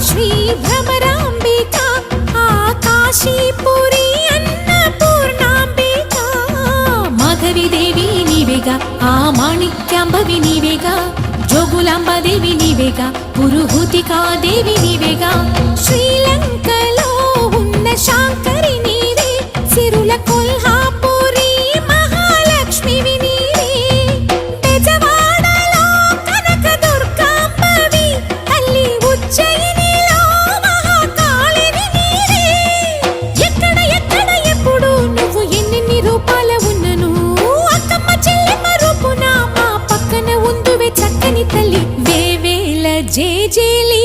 శ్రీ భ్రమరాంబిక ఆకాశీపురి అన్నపూర్ణాంబిక మాధవిదేవి నీవేగా ఆ మాణిక్యాంబవి నీవేగా జోగులాంబాదేవి నీవేగా పురుహూతికాదేవి నీవేగా శ్రీలంకలో ఉన్న శాంకరి నీవే సిరుల కొల్హాపురి మహాలక్ష్మివి నీవే బెజవాడలో కనకదుర్గాంబవి తల్లి ఉజ్జయినిలో మహాకాళివి నీవే ఎక్కడ ఎక్కడ ఎప్పుడు నువ్వు ఎన్నెన్ని రూపాల ఉన్నను అక్కమ్మ చెల్లెమ్మ రూపున మా పక్కన ఉందువే చక్కని తల్లి వేవేల జేజేలి